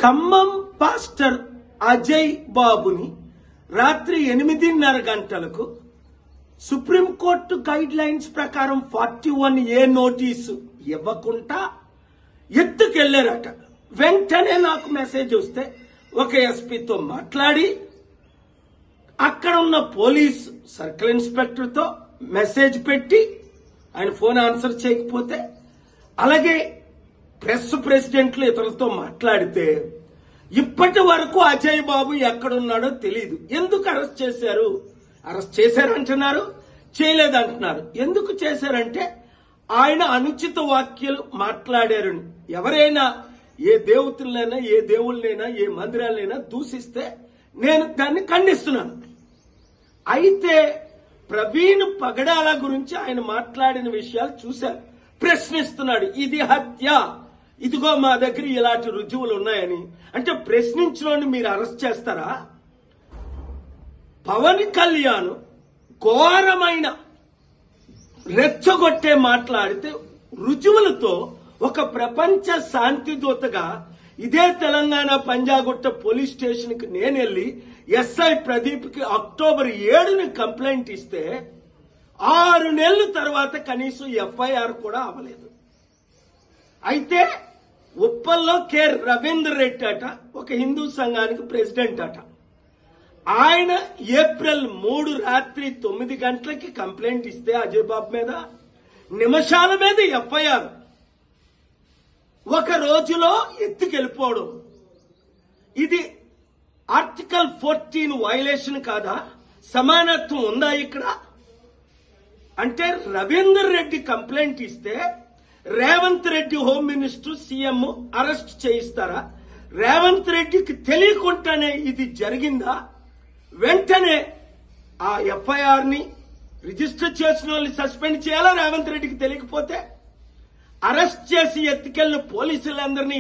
Khammam pastor Ajay బాబుని రాత్రి 8:30 గంటలకు సుప్రీంకోర్టు గైడ్ లైన్స్ ప్రకారం 41A నోటీసు ఇవ్వకుండా ఎత్తుకెళ్లారట. వెంటనే నాకు మెసేజ్ వస్తే ఒక ఎస్పీతో మాట్లాడి అక్కడ ఉన్న పోలీస్ సర్కిల్ ఇన్స్పెక్టర్తో మెసేజ్ పెట్టి ఆయన ఫోన్ ఆన్సర్ చేయకపోతే, అలాగే ప్రెసిడెంట్లు ఇతరులతో మాట్లాడితే ఇప్పటి వరకు అజయ్ బాబు ఎక్కడున్నాడో తెలియదు. ఎందుకు అరెస్ట్ చేశారు? అరెస్ట్ చేశారంటున్నారు, చేయలేదంటున్నారు. ఎందుకు చేశారంటే ఆయన అనుచిత వాక్యాలు మాట్లాడారని. ఎవరైనా ఏ దేవతలైనా ఏ దేవుళ్ళైనా ఏ మందిరాలైనా దూషిస్తే నేను దాన్ని ఖండిస్తున్నాను. అయితే ప్రవీణ్ పగడాల గురించి ఆయన మాట్లాడిన విషయాలు చూశారు. ప్రశ్నిస్తున్నాడు, ఇది హత్య, ఇదిగో మా దగ్గర ఇలాంటి రుజువులు ఉన్నాయని. అంటే ప్రశ్నించలోని మీరు అరెస్ట్ చేస్తారా? పవన్ కళ్యాణ్ ఘోరమైన రెచ్చగొట్టే మాట్లాడితే రుజువులతో ఒక ప్రపంచ శాంతి దూతగా ఇదే తెలంగాణ పంజాగుట్ట పోలీస్ స్టేషన్ కి నేను వెళ్లి ఎస్ఐ ప్రదీప్ కి అక్టోబర్ 7ని కంప్లైంట్ ఇస్తే 6 నెలల తర్వాత కనీసం ఎఫ్ఐఆర్ కూడా అవ్వలేదు. అయితే ఉప్పల్లో కె రవీందర్ రెడ్డి అట, ఒక హిందూ సంఘానికి ప్రెసిడెంట్ అట. ఆయన ఏప్రిల్ 3 రాత్రి 9 గంటలకి కంప్లైంట్ ఇస్తే అజయ్ బాబు మీద నిమిషాల మీద ఎఫ్ఐఆర్, ఒక రోజులో ఎత్తుకెళ్ళిపోవడం. ఇది ఆర్టికల్ 14 వైలేషన్ కాదా? సమానత్వం ఉందా ఇక్కడ? అంటే రవీందర్ రెడ్డి కంప్లైంట్ ఇస్తే Revanth Reddy home minister CM arrest చేయిస్తారా? రేవంత్ రెడ్డికి తెలియకుండానే ఇది జరిగిందా? వెంటనే ఆ ఎఫ్ఐఆర్ ని రిజిస్టర్ చేసిన వాళ్ళని సస్పెండ్ చేయాలా? రేవంత్ రెడ్డికి తెలియకపోతే అరెస్ట్ చేసి ఎత్తుకెళ్లిన పోలీసులందరినీ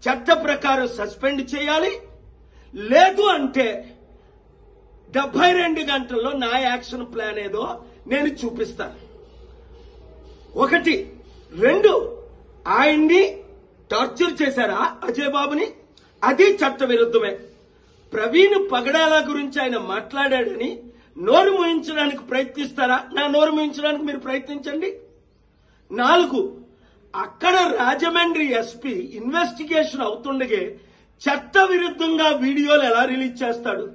చట్ట ప్రకారం సస్పెండ్ చేయాలి. లేదు అంటే 72 గంటల్లో నా యాక్షన్ ప్లాన్ ఏదో నేను చూపిస్తాను. 1, 2 ఆయన్ని టార్చర్ చేశారా అజయ్ బాబుని? అది చట్ట విరుద్ధమే. ప్రవీణ్ పగడాల గురించి ఆయన మాట్లాడాడని నోరు మూయించడానికి ప్రయత్నిస్తారా? నా నోరు మూయించడానికి మీరు ప్రయత్నించండి. 4, అక్కడ రాజమండ్రి ఎస్పీ ఇన్వెస్టిగేషన్ అవుతుండగే చట్ట విరుద్ధంగా వీడియోలు ఎలా రిలీజ్ చేస్తాడు?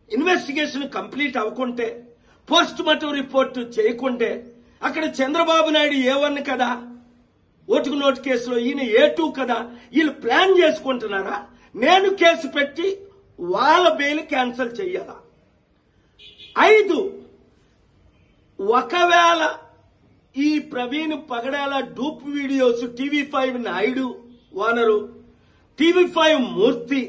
ఇన్వెస్టిగేషన్ కంప్లీట్ అవ్వకుంటే, పోస్ట్ మార్టం రిపోర్ట్ చేయకుంటే, అక్కడ చంద్రబాబు నాయుడు A1 కదా, ఓటుకు నోటు కేసులో ఈయన A2 కదా, వీళ్ళు ప్లాన్ చేసుకుంటున్నారా? నేను కేసు పెట్టి వాళ్ళ బెయిల్ క్యాన్సిల్ చెయ్యాలా? 5, ఒకవేళ ఈ Praveen Pagadala dupe videos TV5 Naidu owner, TV5 Murthy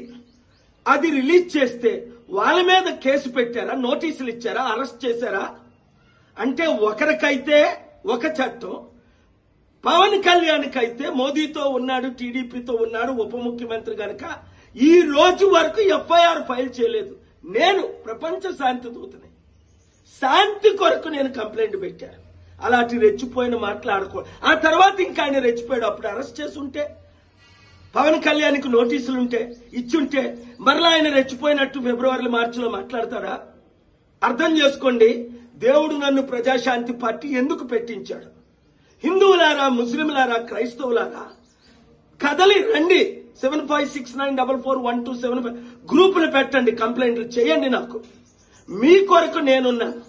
అది రిలీజ్ చేస్తే వాళ్ళ మీద కేసు పెట్టారా? నోటీసులు ఇచ్చారా? అరెస్ట్ చేశారా? అంటే ఒకరికైతే ఒక చట్టం, పవన్ కళ్యాణ్కి అయితే మోదీతో ఉన్నాడు, టీడీపీతో ఉన్నాడు, ఉప ముఖ్యమంత్రి గనక ఈ రోజు వరకు ఎఫ్ఐఆర్ ఫైల్ చేయలేదు. నేను ప్రపంచ శాంతి దూతని, శాంతి కొరకు నేను కంప్లైంట్ పెట్టాను. అలాంటి రెచ్చిపోయిన మాట్లాడుకో. ఆ తర్వాత ఇంకా ఆయన రెచ్చిపోయాడు. అప్పుడు అరెస్ట్ చేసి ఉంటే, పవన్ కళ్యాణ్కి నోటీసులుంటే ఇచ్చుంటే మరలా ఆయన రెచ్చిపోయినట్టు ఫిబ్రవరి మార్చిలో మాట్లాడతారా? అర్థం చేసుకోండి. దేవుడు నన్ను ప్రజాశాంతి పార్టీ ఎందుకు పెట్టించాడు? హిందువులారా, ముస్లింలారా, క్రైస్తవులారా కదలి రండి. 7569441275 గ్రూపులు పెట్టండి, కంప్లైంట్లు చేయండి. నాకు మీ కొరకు నేనున్నాను,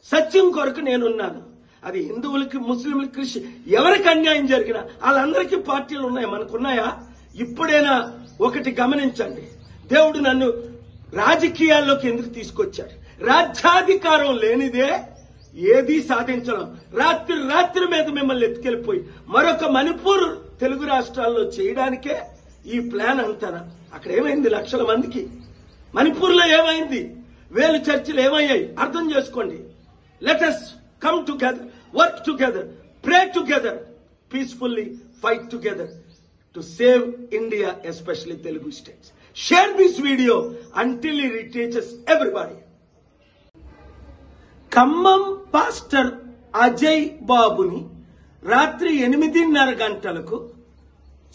సత్యం కొరకు నేనున్నాను. అది హిందువులకి, ముస్లింలకి, క్రిస్టియన్ ఎవరికి అన్యాయం జరిగినా వాళ్ళందరికీ పార్టీలు ఉన్నాయి, మనకున్నాయా? ఇప్పుడైనా ఒకటి గమనించండి. దేవుడు నన్ను రాజకీయాల్లోకి ఎందుకు తీసుకొచ్చాడు? రాజ్యాధికారం లేనిదే ఏదీ సాధించడం. రాత్రి మీద మిమ్మల్ని ఎత్తుకెళ్లిపోయి మరొక మణిపూర్ తెలుగు రాష్ట్రాల్లో చేయడానికే ఈ ప్లాన్ అంతానా? అక్కడ ఏమైంది? లక్షల మందికి. మణిపూర్లో ఏమైంది? వేలు చర్చలు ఏమయ్యాయి? అర్థం చేసుకోండి. Let us come together, work together, pray together, peacefully fight together to save India, especially Telugu states. Share this video until it reaches everybody. Khammam pastor Ajay బాబుని రాత్రి 8:30 గంటలకు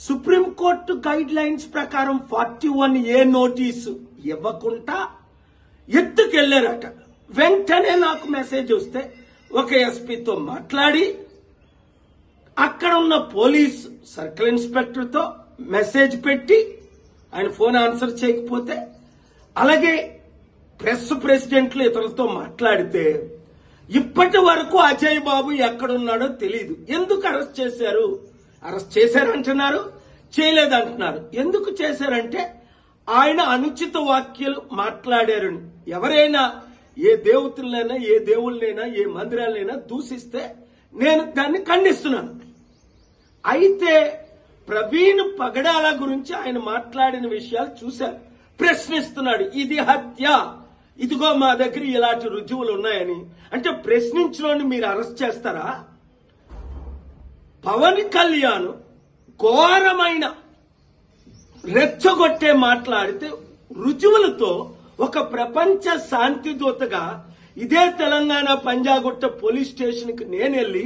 సుప్రీంకోర్టు గైడ్ లైన్స్ ప్రకారం 41A నోటీసు ఇవ్వకుండా ఎత్తుకెళ్లారట. వెంటనే నాకు మెసేజ్ వస్తే ఒక ఎస్పీతో మాట్లాడి అక్కడ ఉన్న పోలీస్ సర్కిల్ ఇన్స్పెక్టర్తో మెసేజ్ పెట్టి ఆయన ఫోన్ ఆన్సర్ చేయకపోతే, అలాగే ప్రెస్ ప్రెసిడెంట్లు ఇతరులతో మాట్లాడితే ఇప్పటి వరకు అజయ్ బాబు ఎక్కడున్నాడో తెలియదు. ఎందుకు అరెస్ట్ చేశారు? అరెస్ట్ చేశారంటున్నారు, చేయలేదంటున్నారు. ఎందుకు చేశారంటే ఆయన అనుచిత వాక్యాలు మాట్లాడారని. ఎవరైనా ఏ దేవతలైనా ఏ దేవుళ్ళైనా ఏ మందిరాలైనా దూషిస్తే నేను దాన్ని ఖండిస్తున్నాను. అయితే ప్రవీణ్ పగడాల గురించి ఆయన మాట్లాడిన విషయాలు చూశారు. ప్రశ్నిస్తున్నాడు, ఇది హత్య, ఇదిగో మా దగ్గర ఇలాంటి రుజువులు ఉన్నాయని. అంటే ప్రశ్నించలోని మీరు అరెస్ట్ చేస్తారా? పవన్ కళ్యాణ్ ఘోరమైన రెచ్చగొట్టే మాట్లాడితే రుజువులతో ఒక ప్రపంచ శాంతి దూతగా ఇదే తెలంగాణ పంజాగుట్ట పోలీస్ స్టేషన్ కి నేను వెళ్లి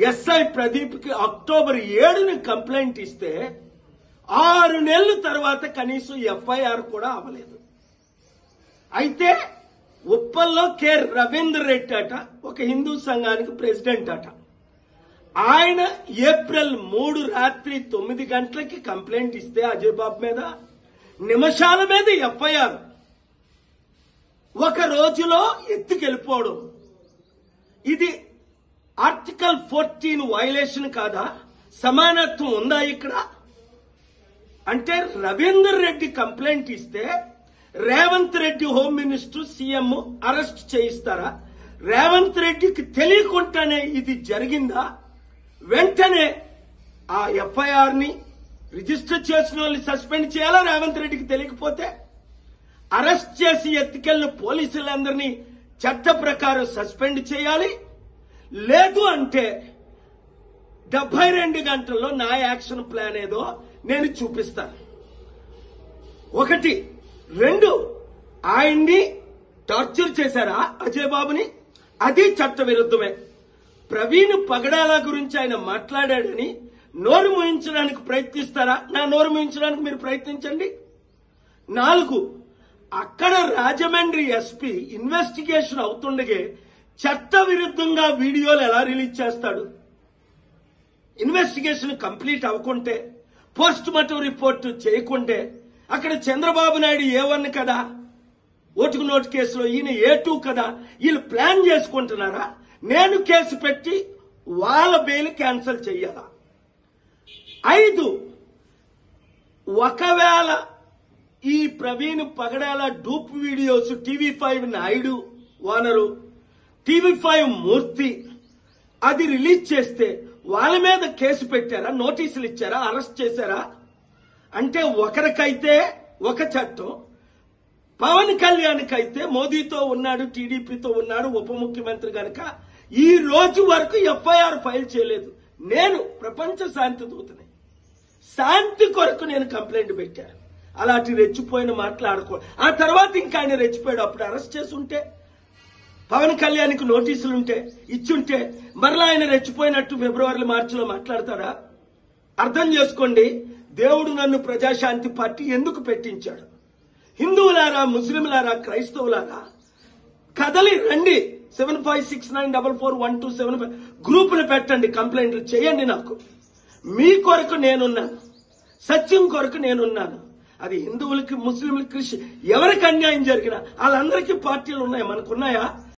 ఎస్ఐ ప్రదీప్ కి అక్టోబర్ 7ని కంప్లైంట్ ఇస్తే 6 నెలల తర్వాత కనీసం ఎఫ్ఐఆర్ కూడా అవ్వలేదు. అయితే ఉప్పల్లో కె రవీందర్ రెడ్డి అట, ఒక హిందూ సంఘానికి ప్రెసిడెంట్ అట. ఆయన ఏప్రిల్ 3 రాత్రి 9 గంటలకి కంప్లైంట్ ఇస్తే అజయ్ బాబు మీద నిమిషాల మీద ఎఫ్ఐఆర్, ఒక రోజులో ఎత్తుకెళ్ళిపోవడం. ఇది ఆర్టికల్ 14 వైలేషన్ కాదా? సమానత్వం ఉందా ఇక్కడ? అంటే రవీందర్ రెడ్డి కంప్లైంట్ ఇస్తే Revanth Reddy home minister CM arrest చేయిస్తారా? రేవంత్ రెడ్డికి తెలియకుండానే ఇది జరిగిందా? వెంటనే ఆ ఎఫ్ఐఆర్ ని రిజిస్టర్ చేసిన వాళ్ళని సస్పెండ్ చేయాలా? రేవంత్ రెడ్డికి తెలియకపోతే అరెస్ట్ చేసి ఎత్తుకెళ్లిన పోలీసులందరినీ చట్ట ప్రకారం సస్పెండ్ చేయాలి. లేదు అంటే 72 గంటల్లో నా యాక్షన్ ప్లాన్ ఏదో నేను చూపిస్తాను. 1, 2 ఆయన్ని టార్చర్ చేశారా అజయ్ బాబుని? అది చట్ట విరుద్ధమే. ప్రవీణ్ పగడాల గురించి ఆయన మాట్లాడాడని నోరు మూయించడానికి ప్రయత్నిస్తారా? నా నోరు మూయించడానికి మీరు ప్రయత్నించండి. 4, అక్కడ రాజమండ్రి ఎస్పీ ఇన్వెస్టిగేషన్ అవుతుండగే చట్ట విరుద్ధంగా వీడియోలు ఎలా రిలీజ్ చేస్తాడు? ఇన్వెస్టిగేషన్ కంప్లీట్ అవ్వకుంటే, పోస్ట్ మార్టం రిపోర్ట్ చేయకుంటే, అక్కడ చంద్రబాబు నాయుడు A1 కదా, ఓటుకు నోటు కేసులో ఈయన A2 కదా, వీళ్ళు ప్లాన్ చేసుకుంటున్నారా? నేను కేసు పెట్టి వాళ్ళ బెయిల్ క్యాన్సిల్ చెయ్యాలా? 5, ఒకవేళ ఈ Praveen Pagadala dupe videos TV5 Naidu owner, TV5 Murthy అది రిలీజ్ చేస్తే వాళ్ళ మీద కేసు పెట్టారా? నోటీసులు ఇచ్చారా? అరెస్ట్ చేశారా? అంటే ఒకరికైతే ఒక చట్టం, పవన్ కళ్యాణ్కి అయితే మోదీతో ఉన్నాడు, టీడీపీతో ఉన్నాడు, ఉప ముఖ్యమంత్రి గనక ఈ రోజు వరకు ఎఫ్ఐఆర్ ఫైల్ చేయలేదు. నేను ప్రపంచ శాంతి దూతని, శాంతి కొరకు నేను కంప్లైంట్ పెట్టాను. అలాంటి రెచ్చిపోయిన మాట్లాడుకో. ఆ తర్వాత ఇంకా ఆయన రెచ్చిపోయాడు. అప్పుడు అరెస్ట్ చేసి ఉంటే, పవన్ కళ్యాణ్కి నోటీసులు ఉంటే ఇచ్చుంటే మరలా ఆయన రెచ్చిపోయినట్టు ఫిబ్రవరి మార్చిలో మాట్లాడతాడా? అర్థం చేసుకోండి. దేవుడు నన్ను ప్రజాశాంతి పార్టీ ఎందుకు పెట్టించాడు? హిందువులారా, ముస్లింలారా, క్రైస్తవులారా కదలి రండి. 7569441275 గ్రూపులు పెట్టండి, కంప్లైంట్లు చేయండి. నాకు మీ కొరకు నేనున్నాను, సత్యం కొరకు నేనున్నాను. అది హిందువులకి, ముస్లింలకి, క్రిస్టియన్ ఎవరికి అన్యాయం జరిగినా వాళ్ళందరికీ పార్టీలు ఉన్నాయి, మనకున్నాయా?